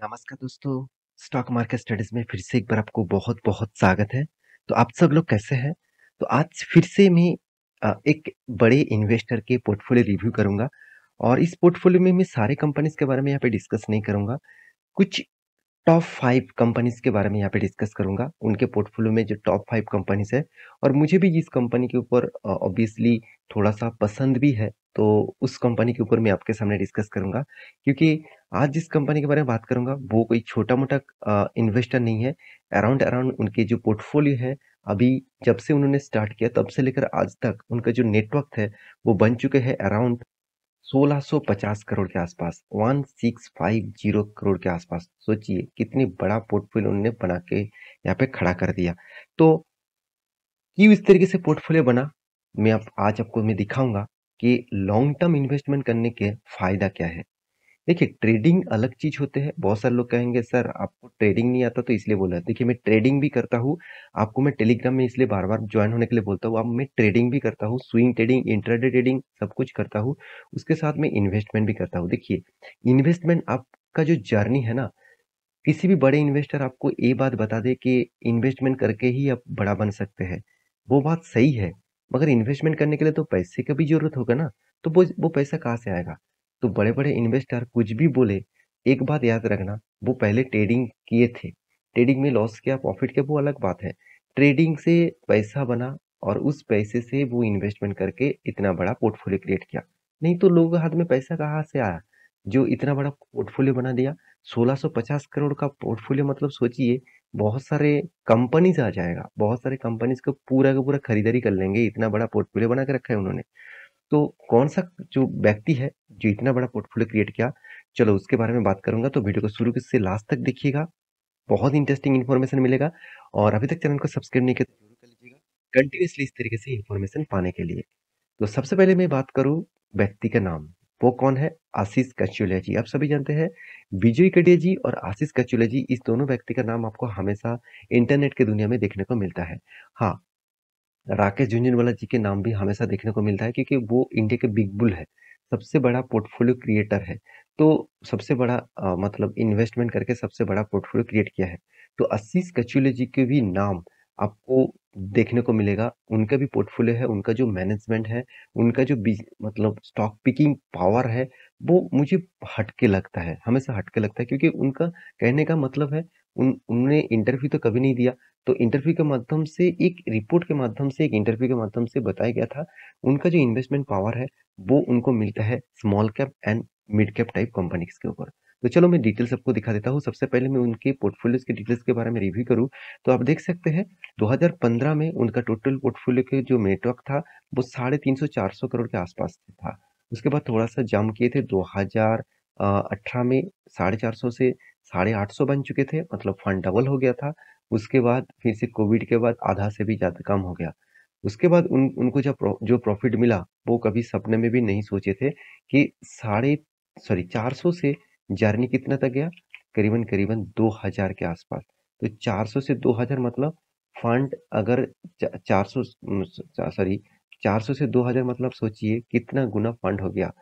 नमस्कार दोस्तों, stock market studies में फिर से एक बार आपको बहुत-बहुत स्वागत है। तो आप सब लोग कैसे हैं? तो आज फिर से मैं एक बड़े इन्वेस्टर के पोर्टफोलियो रिव्यू करूँगा और इस पोर्टफोलियो में मैं सारे कंपनीज़ के बारे में यहाँ पे डिस्कस नहीं करूँगा। कुछ टॉप 5 कंपनीज़ के बारे में यहाँ पे डिस्कस करूँगा। उनके पोर्टफोलियो में जो टॉप 5 कंपनीज़ है और मुझे भी इस कंपनी के ऊपर ऑब्वियसली थोड़ा-सा पसंद भी है, तो उस कंपनी के ऊपर मैं आपके सामने डिस्कस करूँगा। क्योंकि आज जिस कंपनी के बारे में बात करूँगा, वो कोई छोटा-मोटा इन्वेस्टर नहीं है। अराउंड अराउंड उनके जो पोर्टफोलियो है, अभी जब से उन्होंने स्टार्ट किया तब से लेकर आज तक उनका जो नेटवर्क है, वो बन चुके हैं अराउंड 1650 करोड़ के आसपास, 1650 करोड़ के आसपास। सोचिए कितनी बड़ा पोर्टफोलियो उन्होंने बना के यहाँ पे खड़ा कर दिया। तो क्यों इस तरीके से पोर्टफोलियो बना, आज आपको मैं दिखाऊँगा कि लॉन्ग टर्म इन्वेस्टमेंट करने के फ़ायदा क्या है। देखिए, ट्रेडिंग अलग चीज़ होते हैं। बहुत सारे लोग कहेंगे सर आपको ट्रेडिंग नहीं आता तो इसलिए बोला। देखिए, मैं ट्रेडिंग भी करता हूँ। आपको मैं टेलीग्राम में इसलिए बार-बार जॉइन होने के लिए बोलता हूँ। अब मैं ट्रेडिंग भी करता हूँ, स्विंग ट्रेडिंग, इंट्राडे ट्रेडिंग सब कुछ करता हूँ। उसके साथ में इन्वेस्टमेंट भी करता हूँ। देखिए, इन्वेस्टमेंट आपका जो जर्नी है ना, किसी भी बड़े इन्वेस्टर आपको ये बात बता दे कि इन्वेस्टमेंट करके ही आप बड़ा बन सकते हैं। वो बात सही है, मगर इन्वेस्टमेंट करने के लिए तो पैसे का भी ज़रूरत होगा ना, तो वो पैसा कहाँ से आएगा? तो बड़े-बड़े इन्वेस्टर कुछ भी बोले, एक बात याद रखना, वो पहले ट्रेडिंग किए थे। ट्रेडिंग में लॉस किया, प्रॉफ़िट किया, वो अलग बात है। ट्रेडिंग से पैसा बना और उस पैसे से वो इन्वेस्टमेंट करके इतना बड़ा पोर्टफोलियो क्रिएट किया। नहीं तो लोगों के हाथ में पैसा कहाँ से आया, जो इतना बड़ा पोर्टफोलियो बना दिया। 1650 करोड़ का पोर्टफोलियो मतलब सोचिए बहुत सारे कंपनीज आ जाएगा, बहुत सारे कंपनीज का पूरा खरीदारी कर लेंगे, इतना बड़ा पोर्टफोलियो बना के रखा है उन्होंने। तो कौन सा जो व्यक्ति है जो इतना बड़ा पोर्टफोलियो क्रिएट किया, चलो उसके बारे में बात करूंगा। तो वीडियो को शुरू से लास्ट तक देखिएगा, बहुत इंटरेस्टिंग इन्फॉर्मेशन मिलेगा। और अभी तक चैनल को सब्सक्राइब नहीं किया तो जरूर कर लीजिएगा, कंटिन्यूसली इस तरीके से इन्फॉर्मेशन पाने के लिए। तो सबसे पहले मैं बात करूं व्यक्ति का नाम, वो कौन है? आशीष कचुलिया जी। आप सभी जानते हैं विजय कडिया जी और आशीष कचुलिया जी, इस दोनों व्यक्ति का नाम आपको हमेशा इंटरनेट की दुनिया में देखने को मिलता है। हाँ, राकेश झुनझुनवाला जी के नाम भी हमेशा देखने को मिलता है क्योंकि वो इंडिया के बिग बुल है, सबसे बड़ा पोर्टफोलियो क्रिएटर है। तो सबसे बड़ा मतलब इन्वेस्टमेंट करके सबसे बड़ा पोर्टफोलियो क्रिएट किया है। तो आशीष कचुले जी के भी नाम आपको देखने को मिलेगा। उनका भी पोर्टफोलियो है, उनका जो मैनेजमेंट है, उनका जो मतलब स्टॉक पिकिंग पावर है, वो मुझे हटके लगता है, हमेशा हटके लगता है क्योंकि उनका कहने का मतलब है उन्होंने इंटरव्यू तो कभी नहीं दिया। तो इंटरव्यू के माध्यम से एक रिपोर्ट के माध्यम से एक इंटरव्यू के माध्यम से बताया गया था, उनका जो इन्वेस्टमेंट पावर है, वो उनको मिलता है small cap and mid cap type companies के ऊपर। तो चलो मैं डिटेल्स आपको दिखा देता हूँ। सबसे पहले मैं उनके पोर्टफोलियोज़ के डिटेल्स के बारे में रिव्यू करूँ, तो आप देख सकते हैं 2015 में उनका टोटल पोर्टफोलियो के जो नेटवर्क था, वो 350-400 करोड़ के आसपास था। उसके बाद थोड़ा-सा जंप किए थे 2018 में 450 से 850 बन चुके थे, मतलब फंड डबल हो गया था। उसके बाद फिर से कोविड के बाद आधा से भी ज़्यादा कम हो गया। उसके बाद उनको जो प्रॉफ़िट मिला, वो कभी सपने में भी नहीं सोचे थे कि 400 से जर्नी कितना तक गया? करीबन-करीबन 2000 के आसपास। तो 400 से 2000 मतलब फंड अगर च 400 सॉरी 400 से 2000 मतलब सोचिए कितना गुना फंड हो गया।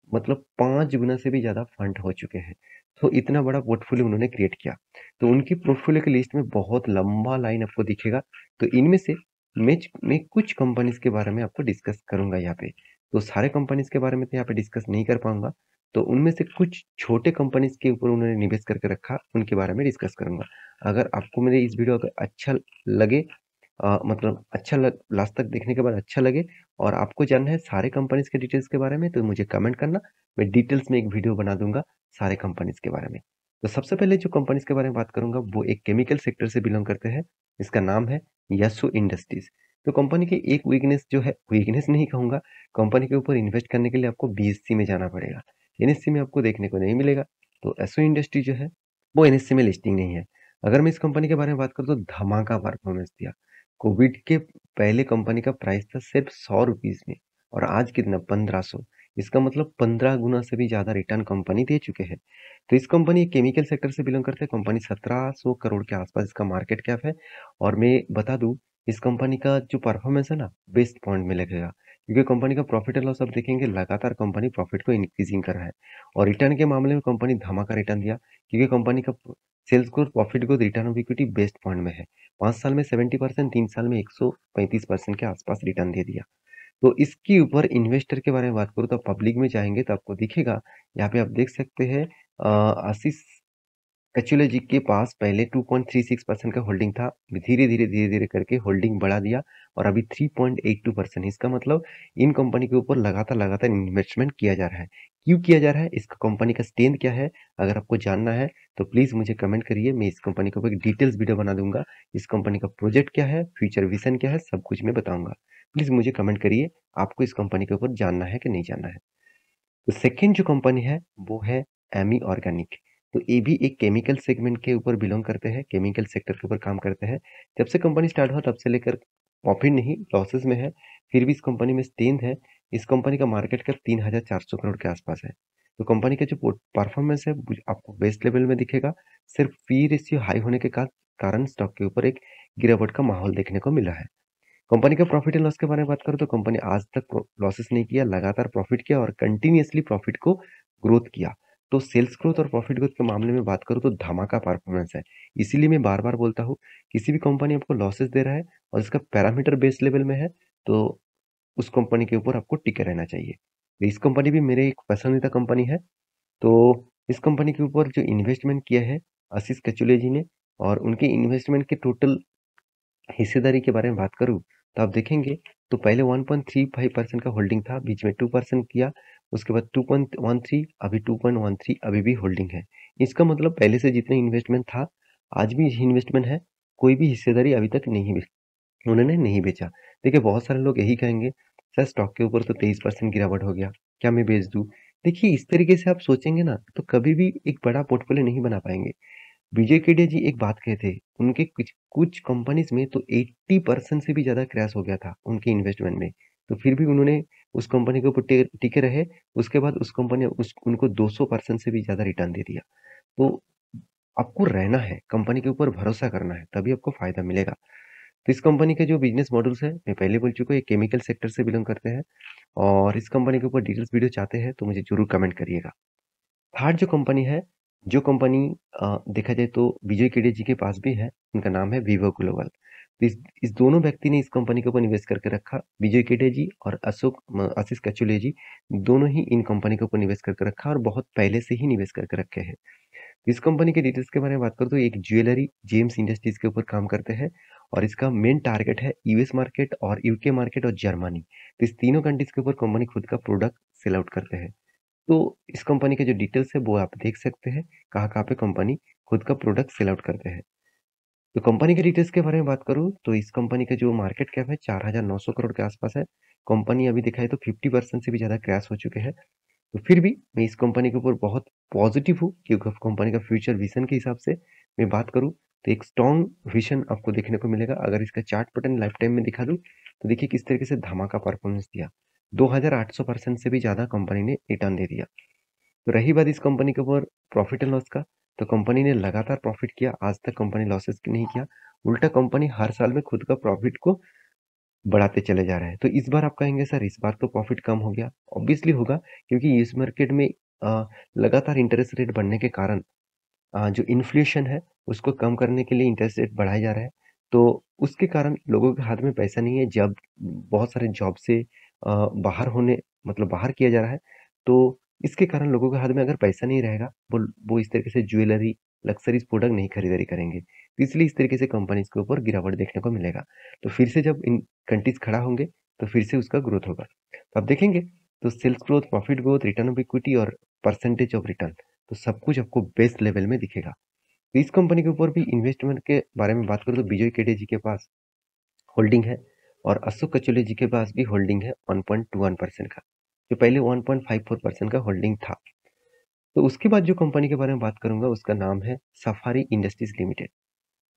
मतलब 5 गुना से भी ज़्यादा फंड हो चुके हैं। तो इतना बड़ा पोर्टफोलियो उन्होंने क्रिएट किया। तो उनकी पोर्टफोलियो की लिस्ट में बहुत लंबा लाइन आपको दिखेगा। तो इनमें से मैं कुछ कंपनीज़ के बारे में आपको डिस्कस करूँगा यहाँ पे। तो सारे कंपनीज़ के बारे में तो यहाँ पे डिस्कस नहीं कर पाऊँगा। तो उनमें से कुछ छोटे कंपनीज़ के ऊपर उन्होंने निवेश करके रखा, उनके बारे में डिस्कस करूँगा। अगर आपको मेरी इस वीडियो अगर अच्छा लगे, मतलब अच्छा लग लास्ट तक देखने के बाद अच्छा लगे और आपको जानना है सारे कंपनीज़ के डिटेल्स के बारे में, तो मुझे कमेंट करना। मैं डिटेल्स में एक वीडियो बना दूँगा सारे कंपनीज़ के बारे में। तो सबसे पहले जो कंपनीज़ के बारे में बात करूँगा, वो एक केमिकल सेक्टर से बिलॉन्ग करते हैं। इसका नाम है यासु इंडस्ट्रीज़। तो कंपनी की एक वीकनेस जो है, वीकनेस नहीं कहूँगा, कंपनी के ऊपर इन्वेस्ट करने के लिए आपको बीएससी में जाना पड़ेगा। एनएससी में आपको देखने को नहीं मिलेगा। तो यासु इंडस्ट्री जो है, वो एनएससी में लिस्टिंग नहीं है। अगर मैं इस कंपनी के बारे में बात करूँ तो धमाका परफॉर्मेंस दिया। कोविड के पहले कंपनी का प्राइस था सिर्फ ₹100 में और आज कितना 1500। इसका मतलब 15 गुना से भी ज़्यादा रिटर्न कंपनी दे चुके हैं। तो इस कंपनी केमिकल सेक्टर से बिलोंग करते हैं। कंपनी 1700 करोड़ के आसपास इसका मार्केट कैप है। और मैं बता दूं, इस कंपनी का जो परफॉर्मेंस है ना, बेस्ट पॉइंट में लगेगा। क्योंकि कंपनी का प्रॉफिट एंड लॉस आप देखेंगे लगातार कंपनी प्रॉफिट को इंक्रीजिंग कर रहा है और रिटर्न के मामले में कंपनी धमाका रिटर्न दिया क्योंकि कंपनी का sales growth profit growth return of equity best point में है। 5 साल में 70%, 3 साल में 135% के आसपास रिटर्न दे दिया। तो इसके ऊपर इन्वेस्टर के बारे में बात करूँ तो पब्लिक में जाएंगे तो आपको दिखेगा, यहाँ पे आप देख सकते हैं आशीष कचुले जी के पास पहले 2.36% का होल्डिंग था। धीरे-धीरे करके होल्डिंग बढ़ा दिया और अभी 3.82%। इसका मतलब इन कंपनी के ऊपर लगातार इन्वेस्टमेंट किया जा रहा है। क्यों किया जा रहा है? इसका कंपनी का स्ट्रेंथ क्या है? अगर आपको जानना है तो प्लीज़ मुझे कमेंट करिए। मैं इस कंपनी के ऊपर एक डिटेल्स वीडियो बना दूँगा। इस कंपनी का प्रोजेक्ट क्या है? फ्यूचर विज़न क्या है? सब कुछ मैं बताऊँगा। प्लीज़ मुझे कमेंट करिए, आपको इस कंपनी के ऊपर जानना है कि नहीं जानना है? तो सेकंड जो कंपनी है वो है एमी ऑर्गेनिक। तो ये भी एक केमिकल सेगमेंट के ऊपर बिलोंग करते हैं, केमिकल सेक्टर के ऊपर काम करते हैं। जब से कंपनी स्टार्ट हुआ तब से लेकर प्रॉफिट नहीं लॉसेस में है, फिर भी इस कंपनी में स्ट्रेंथ है। इस कंपनी का मार्केट कैप 3,400 करोड़ के आसपास है। तो कंपनी का जो परफॉर्मेंस है आपको बेस्ट लेवल में दिखेगा। सिर्फ पी रेशियो हाई होने के कारण स्टॉक के ऊपर एक गिरावट का माहौल देखने को मिला है। कंपनी का प्रॉफिट एंड लॉस के बारे में बात करूँ तो कंपनी आज तक लॉसेस नहीं किया, लगातार प्रॉफिट किया और कंटिन्यूअसली प्रॉफिट को ग्रोथ किया। तो सेल्स ग्रोथ और प्रॉफिट ग्रोथ के मामले में बात करूँ तो धमाका परफॉर्मेंस है। इसीलिए मैं बार-बार बोलता हूँ, किसी भी कंपनी आपको लॉसेस दे रहा है और इसका पैरामीटर बेस लेवल में है, तो उस कंपनी के ऊपर आपको टिके रहना चाहिए। तो इस कंपनी भी मेरे एक पसंदीदा कंपनी है। तो इस कंपनी के ऊपर जो इन्वेस्टमेंट किया है आशीष कचुले जी ने और उनके इन्वेस्टमेंट के टोटल हिस्सेदारी के बारे में बात करूँ, तो आप देखेंगे तो पहले 1.35% का होल्डिंग था, बीच में 2% किया, उसके बाद 2.13 अभी 2.13 अभी भी होल्डिंग है। इसका मतलब पहले से जितना इन्वेस्टमेंट था, आज भी इन्वेस्टमेंट है, कोई भी हिस्सेदारी अभी तक नहीं उन्होंने नहीं बेचा। देखिए बहुत सारे लोग यही कहेंगे, सर स्टॉक के ऊपर तो 23% गिरावट हो गया, क्या मैं बेच दूँ? देखिए इस तरीके से आप सोचेंगे ना, तो कभी भी एक बड़ा पोर्टफोलियो नहीं बना पाएँगे। विजय केडिया जी एक बात कहे थे, उनके कुछ कुछ कंपनीज़ में तो 80% से भी ज़्यादा क्रैश हो गया था उनके इन्वेस्टमेंट में। तो फिर भी उन्होंने उस कंपनी के ऊपर टिके रहे, उसके बाद उस कंपनी उस उनको 200% से भी ज़्यादा रिटर्न दे दिया। तो आपको रहना है, कंपनी के ऊपर भरोसा करना है, तभी आपको फ़ायदा मिलेगा। तो इस कंपनी के जो बिज़नेस मॉडल्स हैं, मैं पहले बोल चुका हूँ, ये केमिकल सेक्टर से बिलॉन्ग करते हैं और इस कंपनी के ऊपर डिटेल्स वीडियो चाहते हैं, तो मुझे ज़रूर कमेंट करिएगा। थर्ड जो कंपनी है, जो कंपनी देखा जाए तो विजय केडिया जी के पास भी है, उनका नाम है विवो ग्लोबल। तो इस दोनों व्यक्ति ने इस कंपनी के ऊपर निवेश करके रखा, विजय केडिया जी और आशीष कचुले जी, दोनों ही इन कंपनी के ऊपर निवेश करके रखा और बहुत पहले से ही निवेश करके रखे हैं। इस कंपनी के डिटेल्स के बारे में बात करूँ तो एक ज्वेलरी जेम्स इंडस्ट्रीज के ऊपर काम करते हैं और इसका मेन टारगेट है यूएस मार्केट और यूके मार्केट और जर्मनी। तो इस तीनों कंट्रीज के ऊपर कंपनी खुद का प्रोडक्ट सेल आउट करते हैं। तो इस कंपनी के जो डिटेल्स है वो आप देख सकते हैं, कहाँ-कहाँ पे कंपनी खुद का प्रोडक्ट सेल आउट करते हैं। तो कंपनी के डिटेल्स के बारे में बात करूँ तो इस कंपनी का जो मार्केट कैप है 4,900 करोड़ के आसपास है। कंपनी अभी देखा जाए तो 50% से भी ज़्यादा क्रैश हो चुके हैं। तो फिर भी मैं इस कंपनी के ऊपर बहुत पॉजिटिव हूँ क्योंकि कंपनी का फ्यूचर विज़न के हिसाब से मैं बात करूँ तो एक स्ट्रॉन्ग विज़न आपको देखने को मिलेगा। अगर इसका चार्ट पैटर्न लाइफ टाइम में दिखा दूँ तो देखिए किस तरीके से धमाका परफॉर्मेंस दिया। 2800% से भी ज़्यादा कंपनी ने रिटर्न दे दिया। तो रही बात इस कंपनी के ऊपर प्रॉफिट एंड लॉस का, तो कंपनी ने लगातार प्रॉफिट किया, आज तक कंपनी लॉसेस नहीं किया। उल्टा कंपनी हर साल में खुद का प्रॉफिट को बढ़ाते चले जा रहे हैं। तो इस बार आप कहेंगे सर इस बार तो प्रॉफिट कम हो गया। ऑब्वियसली होगा क्योंकि इस मार्केट में लगातार इंटरेस्ट रेट बढ़ने के कारण जो इन्फ्लेशन है उसको कम करने के लिए इंटरेस्ट रेट बढ़ाए जा रहे हैं। तो उसके कारण लोगों के हाथ में पैसा नहीं है जब बहुत सारे जॉब से बाहर होने मतलब बाहर किया जा रहा है। तो इसके कारण लोगों के हाथ में अगर पैसा नहीं रहेगा वो इस तरीके से ज्वेलरी, लक्ज़रीज़ प्रोडक्ट नहीं खरीदारी करेंगे। तो इसलिए इस तरीके से कंपनीज़ के ऊपर गिरावट देखने को मिलेगा। तो फिर से जब इन कंट्रीज़ खड़ा होंगे तो फिर से उसका ग्रोथ होगा। तो आप देखेंगे तो sales growth, profit growth, return of equity और परसेंटेज ऑफ रिटर्न तो सब कुछ आपको बेस्ट लेवल में दिखेगा। तो इस कंपनी के ऊपर भी इन्वेस्टमेंट के बारे में बात करूँ तो विजय केडिया जी के पास होल्डिंग है और अशोक कचोले जी के पास भी होल्डिंग है 1.21% का, जो पहले 1.54% का होल्डिंग था। तो उसके बाद जो कंपनी के बारे में बात करूँगा उसका नाम है सफारी इंडस्ट्रीज़ लिमिटेड।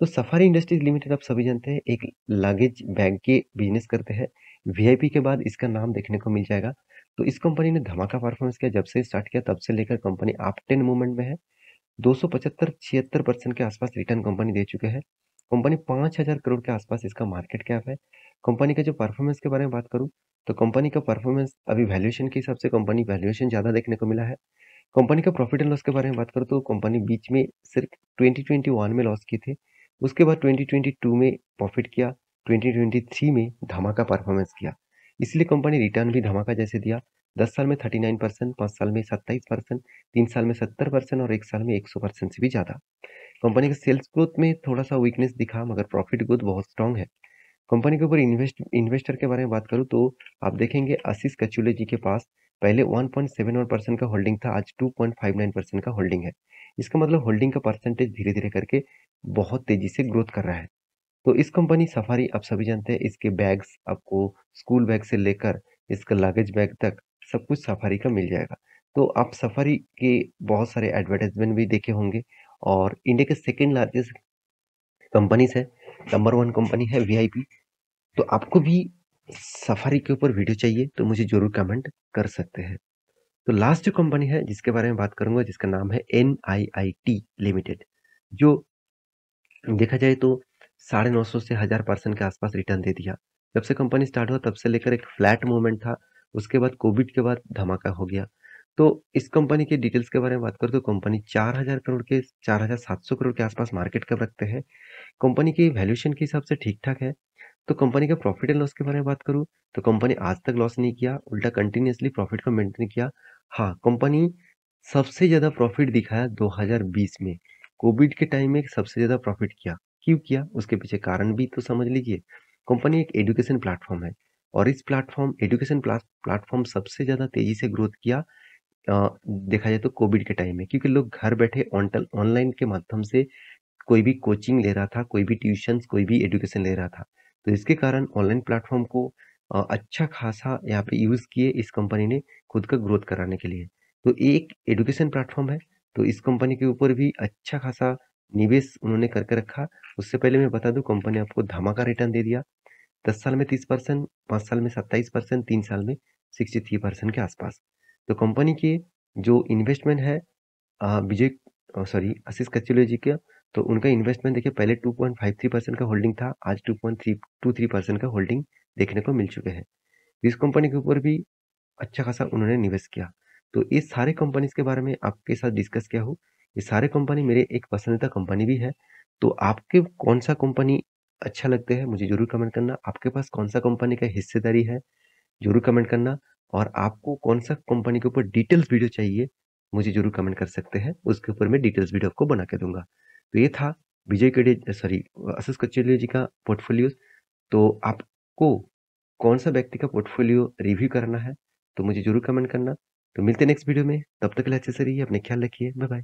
तो सफारी इंडस्ट्रीज़ लिमिटेड आप सभी जानते हैं एक लगेज बैग के बिज़नेस करते हैं। वीआईपी के बाद इसका नाम देखने को मिल जाएगा। तो इस कंपनी ने धमाका परफॉर्मेंस किया जब से स्टार्ट किया तब से लेकर कंपनी अप 10 मूवमेंट में है। 275-76% के आसपास रिटर्न कंपनी दे चुके हैं कंपनी 5,000 करोड़ के आसपास इसका मार्केट कैप है। कंपनी का जो परफॉर्मेंस के बारे में बात करूँ, तो कंपनी का परफॉर्मेंस अभी वैल्यूएशन के हिसाब से कंपनी वैल्यूएशन ज़्यादा देखने को मिला है। कंपनी का प्रॉफिट एंड लॉस के बारे में बात करूँ तो कंपनी बीच में सिर्फ 2021 में लॉस की थी। उसके बाद 2022 में प्रॉफिट किया, 2023 में धमाका परफॉर्मेंस किया। इसलिए कंपनी रिटर्न भी धमाका जैसे दिया। 10 साल में 39%, 5 साल में 27%, 3 साल में 70% और 1 साल में 100% से भी ज़्यादा। कंपनी के सेल्स ग्रोथ में थोड़ा-सा वीकनेस दिखा मगर प्रॉफिट ग्रोथ बहुत स्ट्रॉन्ग है। कंपनी के ऊपर इन्वेस्टर के बारे में बात करूँ तो आप देखेंगे आशीष कचुले जी के पास पहले 1.71% का होल्डिंग था, आज 2.59% का होल्डिंग है। इसका मतलब होल्डिंग का परसेंटेज धीरे-धीरे करके बहुत तेजी से ग्रोथ कर रहा है। तो इस कंपनी सफारी आप सभी जानते हैं, इसके बैग्स आपको स्कूल बैग से लेकर इसका लगेज बैग तक सब कुछ सफारी का मिल जाएगा। तो आप सफारी के बहुत सारे एडवर्टाइजमेंट भी देखे होंगे और इंडिया के सेकंड लार्जेस्ट कंपनीज है, नंबर 1 कंपनी है वीआईपी। तो आपको भी सफारी के ऊपर वीडियो चाहिए तो मुझे ज़रूर कमेंट कर सकते हैं। तो लास्ट जो कंपनी है जिसके बारे में बात करूँगा जिसका नाम है एनआईआईटी लिमिटेड, जो देखा जाए तो 950 से 1000% के आसपास रिटर्न दे दिया। जब से कंपनी स्टार्ट हुआ तब से लेकर एक फ्लैट मूवमेंट था, उसके बाद कोविड के बाद धमाका हो गया। तो इस कंपनी के डिटेल्स के बारे में बात करूँ तो कंपनी 4000 करोड़ के 4700 करोड़ के आसपास मार्केट कैप रखते हैं। कंपनी की वैल्यूएशन के हिसाब से ठीक-ठाक है। तो कंपनी का प्रॉफिट एंड लॉस के बारे में बात करूँ, तो कंपनी आज तक लॉस नहीं किया, उल्टा कंटिन्यूअसली प्रॉफिट को मेंटेन किया। हाँ, कंपनी सबसे ज़्यादा प्रॉफिट दिखाया 2020 में। कोविड के टाइम में सबसे ज़्यादा प्रॉफिट किया। क्यों किया? उसके पीछे कारण भी तो समझ लीजिए। कंपनी एक एजुकेशन प्लेटफ़ॉर्म है और इस एजुकेशन प्लेटफ़ॉर्म सबसे ज़्यादा तेज़ी से ग्रोथ किया देखा जाए तो कोविड के टाइम में क्योंकि लोग घर बैठे ऑनलाइन के माध्यम से कोई भी कोचिंग ले रहा था, कोई भी ट्यूशन्स, कोई भी एजुकेशन ले रहा था। तो इसके कारण ऑनलाइन प्लेटफ़ॉर्म को अच्छा खासा यहाँ पे यूज़ किए इस कंपनी ने खुद का ग्रोथ कराने के लिए। तो ये एक एजुकेशन प्लेटफ़ॉर्म है, तो इस कंपनी के ऊपर भी अच्छा खासा निवेश उन्होंने करके रखा। उससे पहले मैं बता दूँ कंपनी आपको धमाका रिटर्न दे दिया। 10 साल में 30%, 5 साल में 27%, 3 साल में 63% के आसपास। तो कंपनी के जो इन्वेस्टमेंट है आशीष कचुले जी का, तो उनका इन्वेस्टमेंट देखिए पहले 2.53% का होल्डिंग था, आज 2.323% का होल्डिंग देखने को मिल चुके हैं। इस कंपनी के ऊपर भी अच्छा खासा उन्होंने निवेश किया। तो ये सारे कंपनीज़ के बारे में आपके साथ डिस्कस किया हूँ। ये सारे कंपनी मेरे एक पसंदीदा कंपनी भी है। तो आपके कौन-सा कंपनी अच्छा लगता है मुझे ज़रूर कमेंट करना। आपके पास कौन-सा कंपनी का हिस्सेदारी है ज़रूर कमेंट करना और आपको कौन-सा कंपनी के ऊपर डिटेल्स वीडियो चाहिए, मुझे ज़रूर कमेंट कर सकते हैं, उसके ऊपर मैं डिटेल्स वीडियो आपको बना के दूँगा। तो ये था आशीष कचेरिया जी का पोर्टफोलियो। तो आपको कौन-सा व्यक्ति का पोर्टफोलियो रिव्यू करना है, तो मुझे ज़रूर कमेंट करना। तो मिलते हैं नेक्स्ट वीडियो में, तब तक के लिए अच्छे से रहिए, अपना ख्याल रखिए। बाय-बाय।